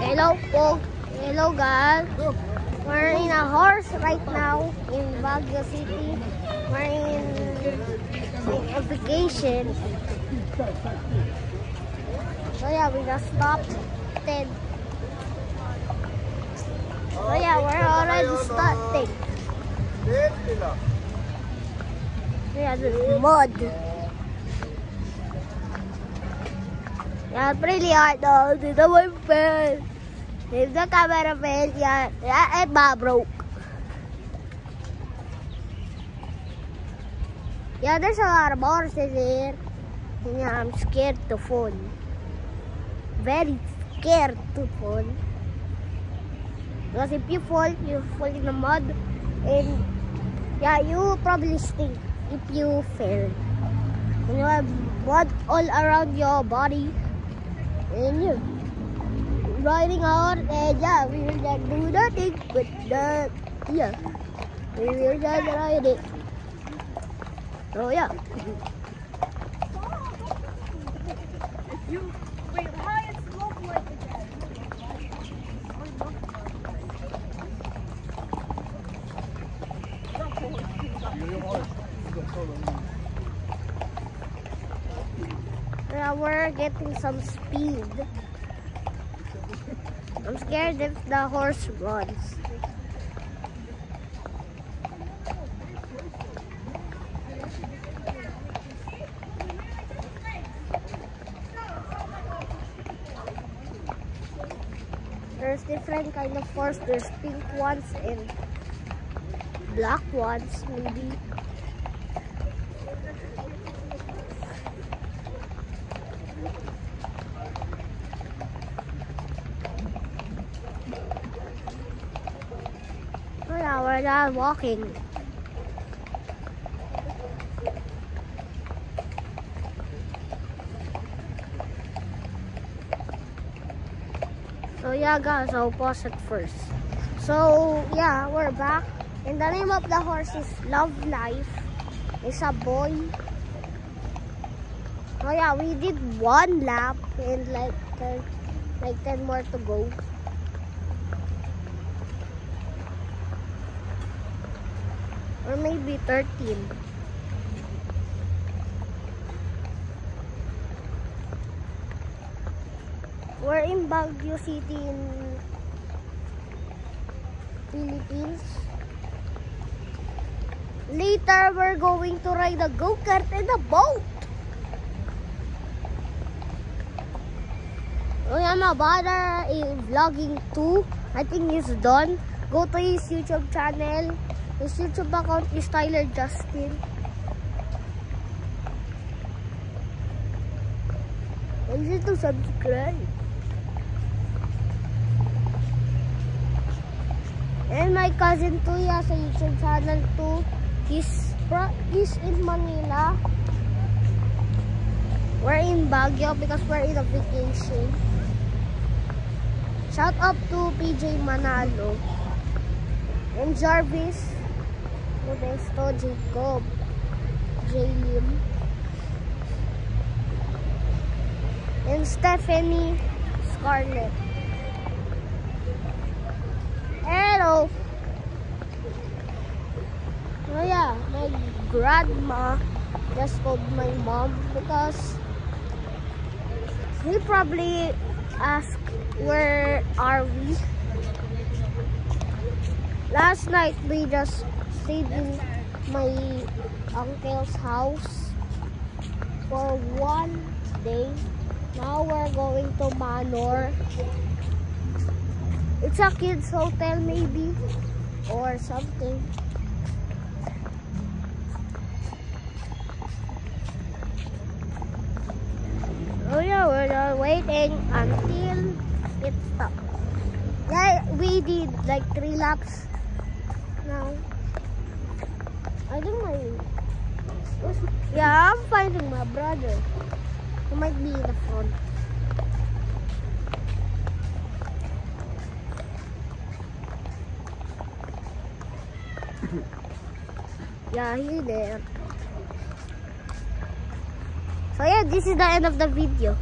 Hello po. Hello guys. We're in a horse right now in Baguio City. We're in a vacation. So yeah, we just stopped. So yeah, we're already starting. Yeah, there's mud. Yeah, it's really hard though. Dito my pen. If the camera failed, yeah, it broke. Yeah, there's a lot of horses here. Yeah, I'm scared to fall. Very scared to fall. Because if you fall in the mud, and yeah, you probably stink if you fell. And you have mud all around your body, and you're riding out, and yeah, we will not do nothing but that. Yeah, we will just ride it. So yeah. Wait, how it look like again? Yeah, we're getting some speed. I'm scared if the horse runs. There's different kind of horse. There's pink ones and black ones, maybe. So now we're not walking. So yeah guys, I'll pause it first. So yeah, we're back. And the name of the horse is Love Life. It's a boy. So yeah, we did one lap and like 10 more to go. Or maybe 13. We're in Baguio City in Philippines. Later, we're going to ride a go-kart and a boat. Oh yeah, my brother is vlogging too. I think he's done. Go to his YouTube channel. His YouTube account is Tyler Justin. And you to subscribe. And my cousin too, he has a YouTube channel too. He's in Manila. We're in Baguio because we're in a vacation. Shout out to PJ Manalo. And Jarvis, Modesto, Jacob, Jaylin, and Stephanie Scarlett. Hello. Oh yeah, my grandma just called my mom because he probably asked where are we. Last night we just stayed in my uncle's house for one day. Now we're going to Manor. It's a kids hotel maybe or something. Oh yeah, we're waiting until it stops. Yeah, we did like 3 laps now. I think yeah, I'm finding my brother. He might be in the front. Yeah, he's there. So yeah, this is the end of the video.